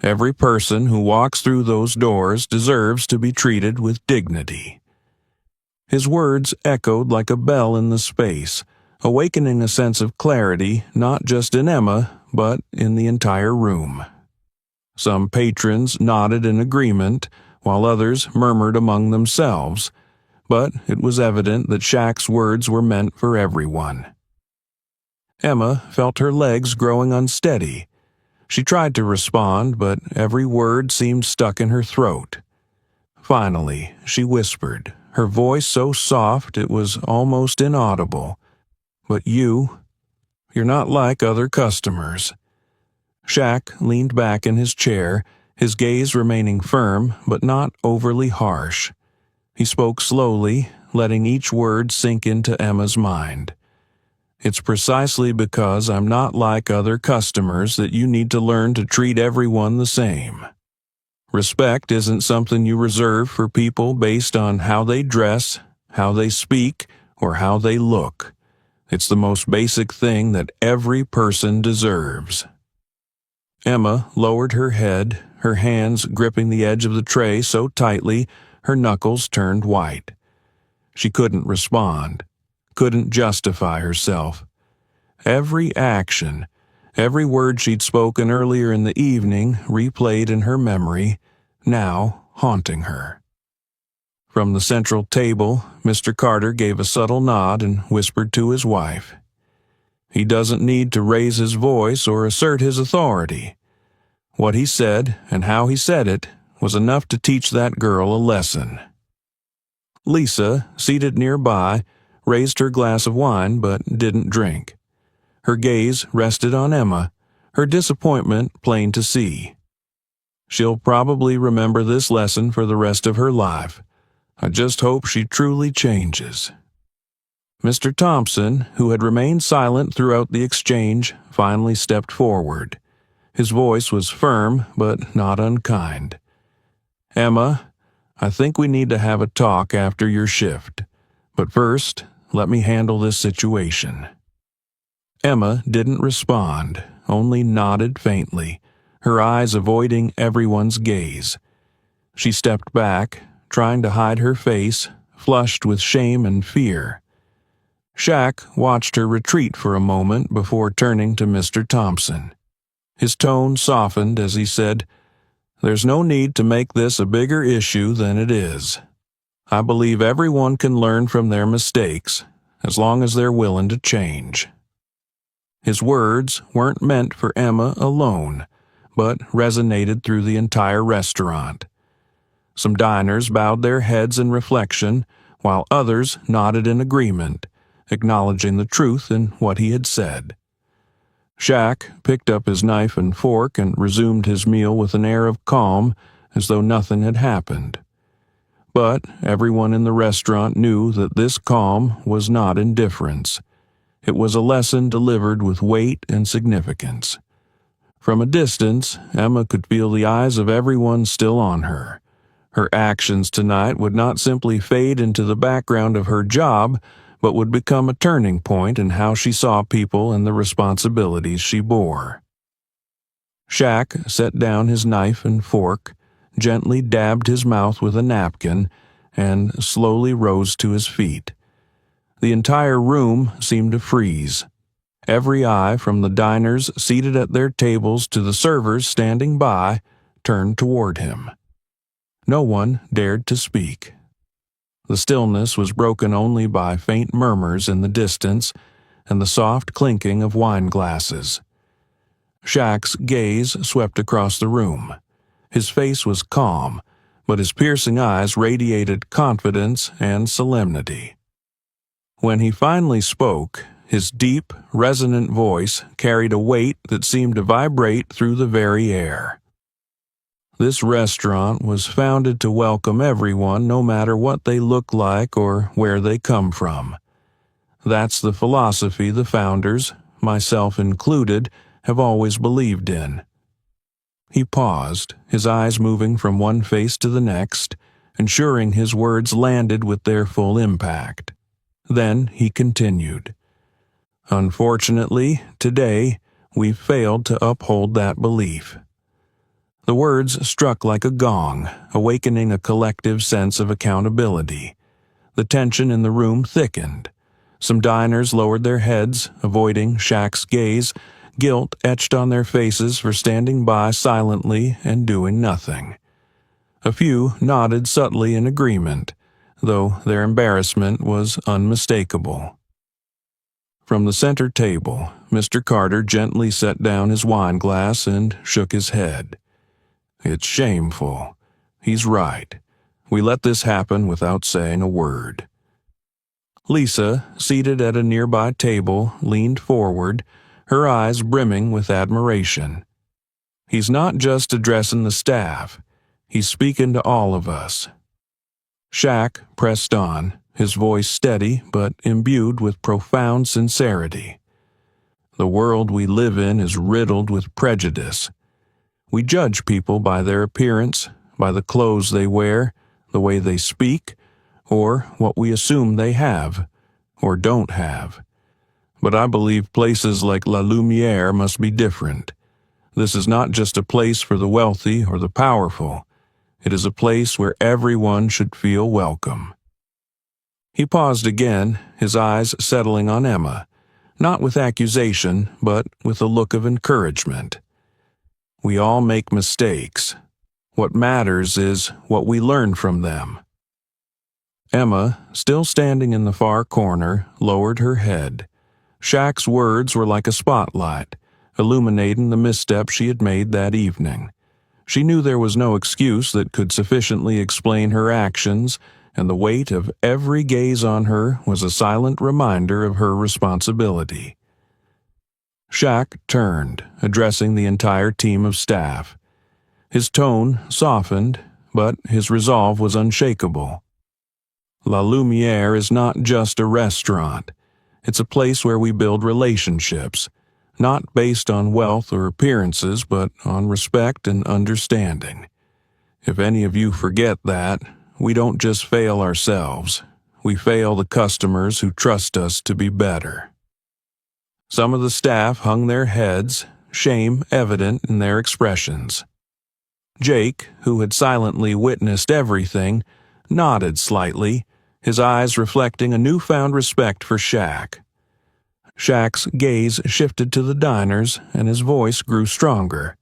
Every person who walks through those doors deserves to be treated with dignity. His words echoed like a bell in the space, awakening a sense of clarity not just in Emma, but in the entire room. Some patrons nodded in agreement, while others murmured among themselves, but it was evident that Shaq's words were meant for everyone. Emma felt her legs growing unsteady. She tried to respond, but every word seemed stuck in her throat. Finally, she whispered, her voice so soft it was almost inaudible. But you're not like other customers. Shaq leaned back in his chair, his gaze remaining firm but not overly harsh. He spoke slowly, letting each word sink into Emma's mind. It's precisely because I'm not like other customers that you need to learn to treat everyone the same. Respect isn't something you reserve for people based on how they dress, how they speak, or how they look. It's the most basic thing that every person deserves. Emma lowered her head, her hands gripping the edge of the tray so tightly her knuckles turned white. She couldn't respond, couldn't justify herself. Every action, every word she'd spoken earlier in the evening replayed in her memory, now haunting her. From the central table, Mr. Carter gave a subtle nod and whispered to his wife. He doesn't need to raise his voice or assert his authority. What he said and how he said it was enough to teach that girl a lesson. Lisa, seated nearby, raised her glass of wine but didn't drink. Her gaze rested on Emma, her disappointment plain to see. She'll probably remember this lesson for the rest of her life. I just hope she truly changes. Mr. Thompson, who had remained silent throughout the exchange, finally stepped forward. His voice was firm but not unkind. Emma, I think we need to have a talk after your shift. But first, let me handle this situation. Emma didn't respond, only nodded faintly, her eyes avoiding everyone's gaze. She stepped back, trying to hide her face, flushed with shame and fear. Shaq watched her retreat for a moment before turning to Mr. Thompson. His tone softened as he said, "There's no need to make this a bigger issue than it is. I believe everyone can learn from their mistakes, as long as they're willing to change." His words weren't meant for Emma alone, but resonated through the entire restaurant. Some diners bowed their heads in reflection, while others nodded in agreement, acknowledging the truth in what he had said. Shaq picked up his knife and fork and resumed his meal with an air of calm, as though nothing had happened. But everyone in the restaurant knew that this calm was not indifference. It was a lesson delivered with weight and significance. From a distance, Emma could feel the eyes of everyone still on her. Her actions tonight would not simply fade into the background of her job, but would become a turning point in how she saw people and the responsibilities she bore. Shaq set down his knife and fork, gently dabbed his mouth with a napkin, and slowly rose to his feet. The entire room seemed to freeze. Every eye, from the diners seated at their tables to the servers standing by, turned toward him. No one dared to speak. The stillness was broken only by faint murmurs in the distance and the soft clinking of wine glasses. Shaq's gaze swept across the room. His face was calm, but his piercing eyes radiated confidence and solemnity. When he finally spoke, his deep, resonant voice carried a weight that seemed to vibrate through the very air. This restaurant was founded to welcome everyone, no matter what they look like or where they come from. That's the philosophy the founders, myself included, have always believed in. He paused, his eyes moving from one face to the next, ensuring his words landed with their full impact. Then he continued. Unfortunately, today, we've failed to uphold that belief. The words struck like a gong, awakening a collective sense of accountability. The tension in the room thickened. Some diners lowered their heads, avoiding Shaq's gaze, guilt etched on their faces for standing by silently and doing nothing. A few nodded subtly in agreement, though their embarrassment was unmistakable. From the center table, Mr. Carter gently set down his wine glass and shook his head. It's shameful. He's right. We let this happen without saying a word. Lisa, seated at a nearby table, leaned forward, her eyes brimming with admiration. He's not just addressing the staff. He's speaking to all of us. Shaq pressed on, his voice steady but imbued with profound sincerity. The world we live in is riddled with prejudice. We judge people by their appearance, by the clothes they wear, the way they speak, or what we assume they have, or don't have. But I believe places like La Lumiere must be different. This is not just a place for the wealthy or the powerful. It is a place where everyone should feel welcome. He paused again, his eyes settling on Emma, not with accusation, but with a look of encouragement. We all make mistakes. What matters is what we learn from them. Emma, still standing in the far corner, lowered her head. Shaq's words were like a spotlight, illuminating the misstep she had made that evening. She knew there was no excuse that could sufficiently explain her actions, and the weight of every gaze on her was a silent reminder of her responsibility. Shaq turned, addressing the entire team of staff. His tone softened, but his resolve was unshakable. La Lumiere is not just a restaurant. It's a place where we build relationships, not based on wealth or appearances, but on respect and understanding. If any of you forget that, we don't just fail ourselves. We fail the customers who trust us to be better. Some of the staff hung their heads, shame evident in their expressions. Jake, who had silently witnessed everything, nodded slightly, his eyes reflecting a newfound respect for Shaq. Shaq's gaze shifted to the diners, and his voice grew stronger.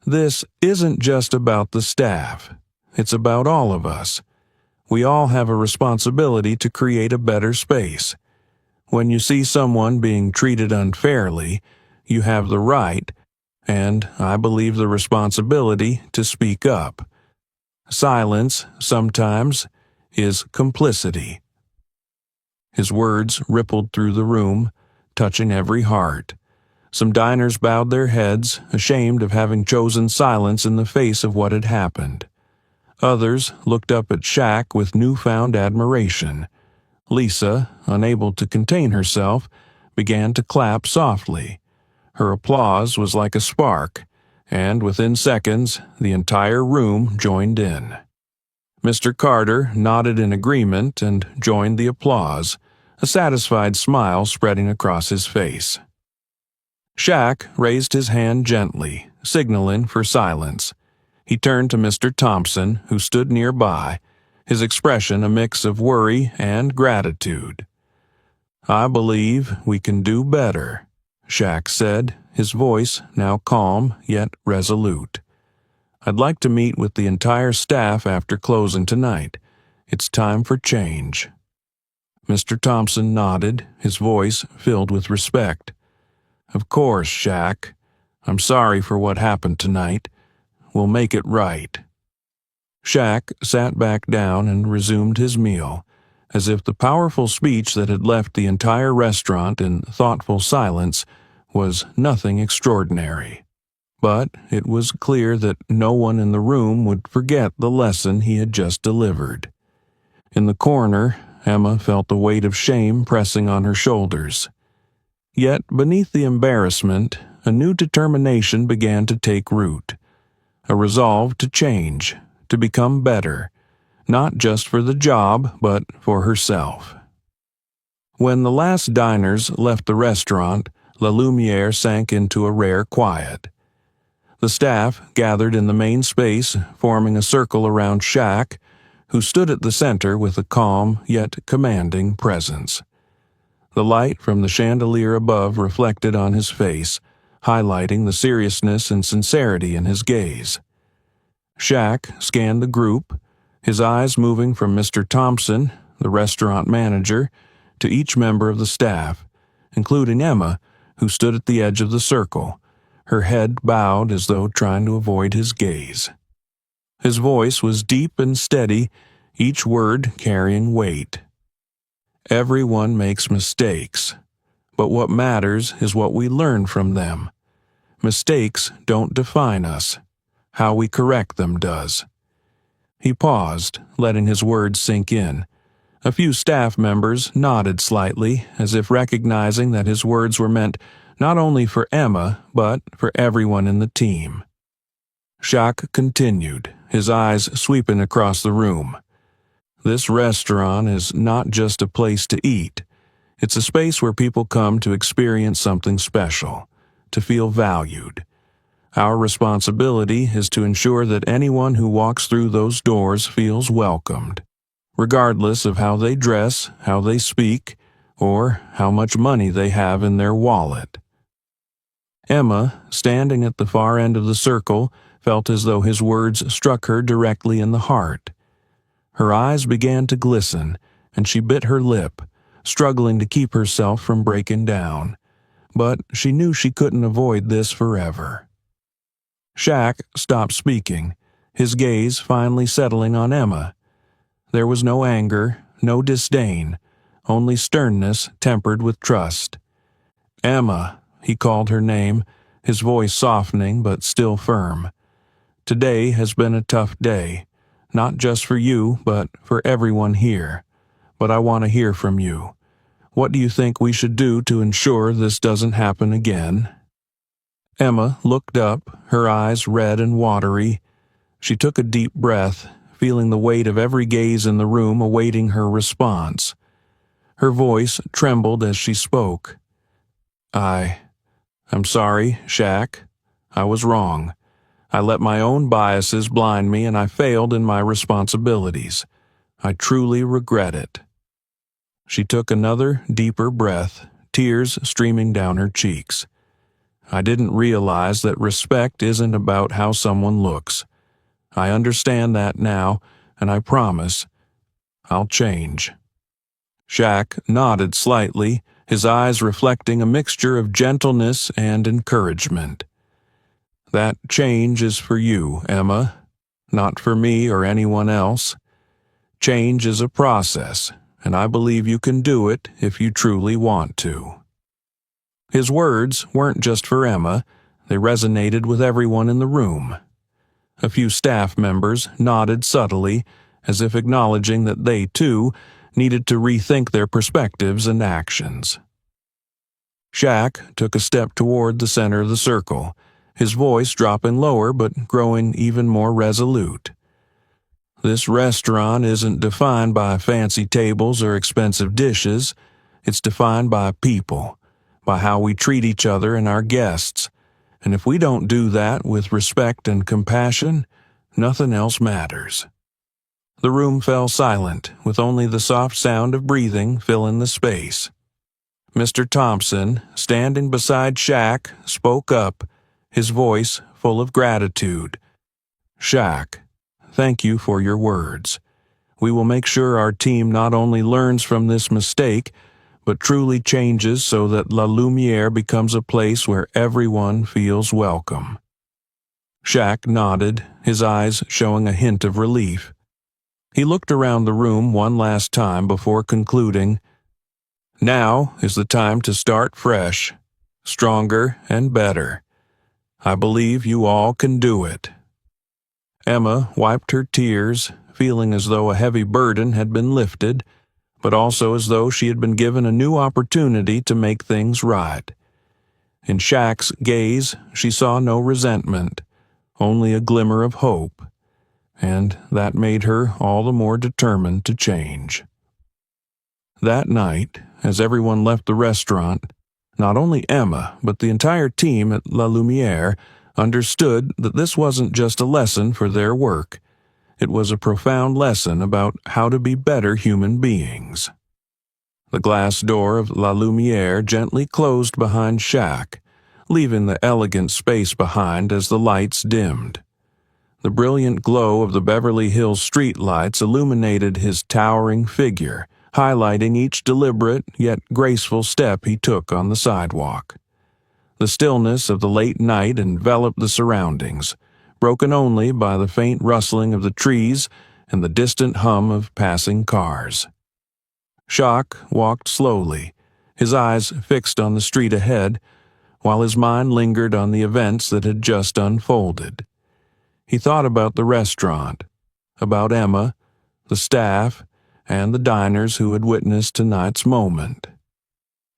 This isn't just about the staff. It's about all of us. We all have a responsibility to create a better space. When you see someone being treated unfairly, you have the right, and I believe the responsibility, to speak up. Silence, sometimes, is complicity. His words rippled through the room, touching every heart. Some diners bowed their heads, ashamed of having chosen silence in the face of what had happened. Others looked up at Shaq with newfound admiration. Lisa, unable to contain herself, began to clap softly. Her applause was like a spark, and within seconds, the entire room joined in. Mr. Carter nodded in agreement and joined the applause, a satisfied smile spreading across his face. Shaq raised his hand gently, signaling for silence. He turned to Mr. Thompson, who stood nearby, his expression a mix of worry and gratitude. "I believe we can do better," Shaq said, his voice now calm yet resolute. "I'd like to meet with the entire staff after closing tonight. It's time for change." Mr. Thompson nodded, his voice filled with respect. "Of course, Shaq. I'm sorry for what happened tonight. We'll make it right." Shaq sat back down and resumed his meal, as if the powerful speech that had left the entire restaurant in thoughtful silence was nothing extraordinary. But it was clear that no one in the room would forget the lesson he had just delivered. In the corner, Emma felt the weight of shame pressing on her shoulders. Yet beneath the embarrassment, a new determination began to take root. A resolve to change, to become better, not just for the job, but for herself. When the last diners left the restaurant, La Lumiere sank into a rare quiet. The staff gathered in the main space, forming a circle around Shaq, who stood at the center with a calm yet commanding presence. The light from the chandelier above reflected on his face, highlighting the seriousness and sincerity in his gaze. Shaq scanned the group, his eyes moving from Mr. Thompson, the restaurant manager, to each member of the staff, including Emma, who stood at the edge of the circle, her head bowed as though trying to avoid his gaze. His voice was deep and steady, each word carrying weight. "Everyone makes mistakes, but what matters is what we learn from them. Mistakes don't define us. How we correct them does." He paused, letting his words sink in. A few staff members nodded slightly, as if recognizing that his words were meant not only for Emma, but for everyone in the team. Shaq continued, his eyes sweeping across the room. "This restaurant is not just a place to eat. It's a space where people come to experience something special, to feel valued. Our responsibility is to ensure that anyone who walks through those doors feels welcomed, regardless of how they dress, how they speak, or how much money they have in their wallet." Emma, standing at the far end of the circle, felt as though his words struck her directly in the heart. Her eyes began to glisten, and she bit her lip, struggling to keep herself from breaking down. But she knew she couldn't avoid this forever. Shaq stopped speaking, his gaze finally settling on Emma. There was no anger, no disdain, only sternness tempered with trust. "Emma," he called her name, his voice softening but still firm. "Today has been a tough day, not just for you, but for everyone here. But I want to hear from you. What do you think we should do to ensure this doesn't happen again?" Emma looked up, her eyes red and watery. She took a deep breath, feeling the weight of every gaze in the room awaiting her response. Her voice trembled as she spoke. I I'm sorry, Shaq. I was wrong. I let my own biases blind me and I failed in my responsibilities. I truly regret it." She took another, deeper breath, tears streaming down her cheeks. "I didn't realize that respect isn't about how someone looks. I understand that now, and I promise I'll change." Shaq nodded slightly, his eyes reflecting a mixture of gentleness and encouragement. "That change is for you, Emma, not for me or anyone else. Change is a process, and I believe you can do it if you truly want to." His words weren't just for Emma, they resonated with everyone in the room. A few staff members nodded subtly, as if acknowledging that they, too, needed to rethink their perspectives and actions. Shaq took a step toward the center of the circle, his voice dropping lower but growing even more resolute. "This restaurant isn't defined by fancy tables or expensive dishes. It's defined by people, by how we treat each other and our guests. And if we don't do that with respect and compassion, nothing else matters." The room fell silent, with only the soft sound of breathing filling the space. Mr. Thompson, standing beside Shaq, spoke up, his voice full of gratitude. "Shaq, thank you for your words. We will make sure our team not only learns from this mistake, but truly changes so that La Lumiere becomes a place where everyone feels welcome." Shaq nodded, his eyes showing a hint of relief. He looked around the room one last time before concluding, "Now is the time to start fresh, stronger and better. I believe you all can do it." Emma wiped her tears, feeling as though a heavy burden had been lifted, but also as though she had been given a new opportunity to make things right. In Shaq's gaze, she saw no resentment, only a glimmer of hope, and that made her all the more determined to change. That night, as everyone left the restaurant, not only Emma, but the entire team at La Lumiere understood that this wasn't just a lesson for their work. It was a profound lesson about how to be better human beings. The glass door of La Lumiere gently closed behind Shaq, leaving the elegant space behind as the lights dimmed. The brilliant glow of the Beverly Hills streetlights illuminated his towering figure, highlighting each deliberate yet graceful step he took on the sidewalk. The stillness of the late night enveloped the surroundings, broken only by the faint rustling of the trees and the distant hum of passing cars. Shaq walked slowly, his eyes fixed on the street ahead, while his mind lingered on the events that had just unfolded. He thought about the restaurant, about Emma, the staff, and the diners who had witnessed tonight's moment.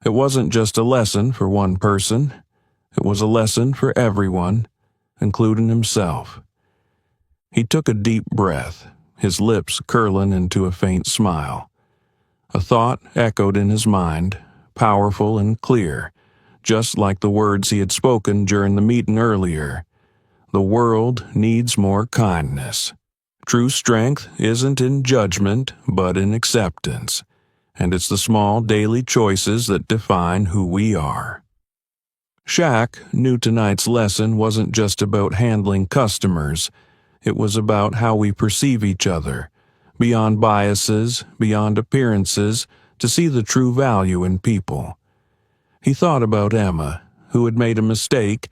It wasn't just a lesson for one person, it was a lesson for everyone, including himself. He took a deep breath, his lips curling into a faint smile. A thought echoed in his mind, powerful and clear, just like the words he had spoken during the meeting earlier. The world needs more kindness. True strength isn't in judgment, but in acceptance, and it's the small daily choices that define who we are. Shaq knew tonight's lesson wasn't just about handling customers. It was about how we perceive each other, beyond biases, beyond appearances, to see the true value in people. He thought about Emma, who had made a mistake,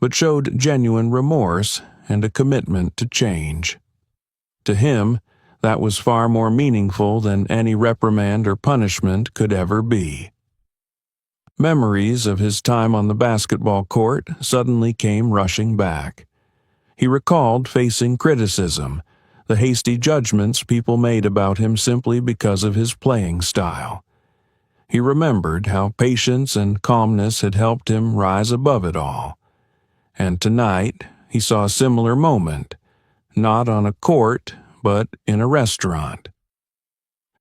but showed genuine remorse and a commitment to change. To him, that was far more meaningful than any reprimand or punishment could ever be. Memories of his time on the basketball court suddenly came rushing back. He recalled facing criticism, the hasty judgments people made about him simply because of his playing style. He remembered how patience and calmness had helped him rise above it all. And tonight, he saw a similar moment, not on a court, but in a restaurant.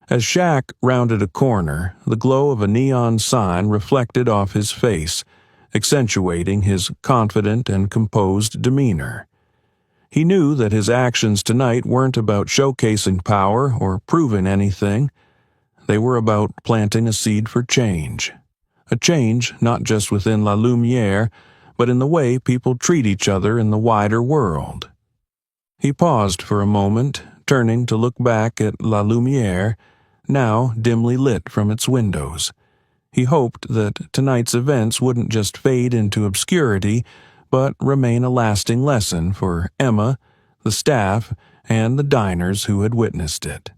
As Shaq rounded a corner, the glow of a neon sign reflected off his face, accentuating his confident and composed demeanor. He knew that his actions tonight weren't about showcasing power or proving anything. They were about planting a seed for change. A change not just within La Lumiere, but in the way people treat each other in the wider world. He paused for a moment, turning to look back at La Lumiere, now dimly lit from its windows. He hoped that tonight's events wouldn't just fade into obscurity, but remain a lasting lesson for Emma, the staff, and the diners who had witnessed it.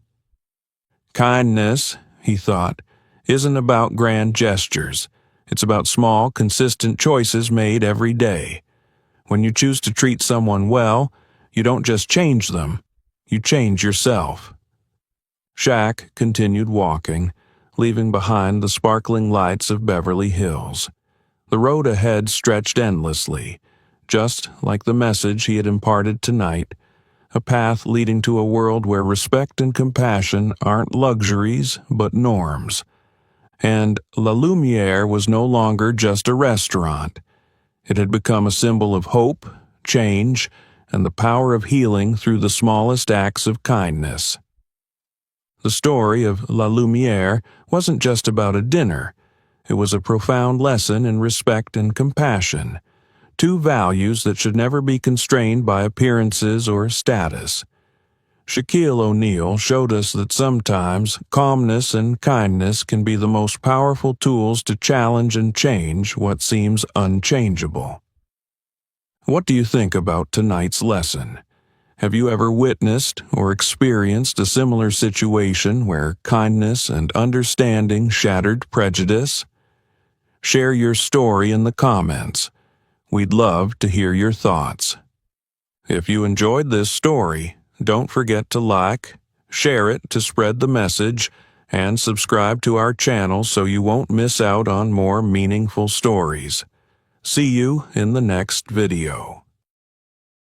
Kindness, he thought, isn't about grand gestures. It's about small, consistent choices made every day. When you choose to treat someone well, you don't just change them, you change yourself. Shaq continued walking, leaving behind the sparkling lights of Beverly Hills. The road ahead stretched endlessly, just like the message he had imparted tonight, a path leading to a world where respect and compassion aren't luxuries but norms. And La Lumiere was no longer just a restaurant. It had become a symbol of hope, change, and the power of healing through the smallest acts of kindness. The story of La Lumiere wasn't just about a dinner. It was a profound lesson in respect and compassion, two values that should never be constrained by appearances or status. Shaquille O'Neal showed us that sometimes calmness and kindness can be the most powerful tools to challenge and change what seems unchangeable. What do you think about tonight's lesson? Have you ever witnessed or experienced a similar situation where kindness and understanding shattered prejudice? Share your story in the comments. We'd love to hear your thoughts. If you enjoyed this story, don't forget to like, share it to spread the message, and subscribe to our channel so you won't miss out on more meaningful stories. See you in the next video.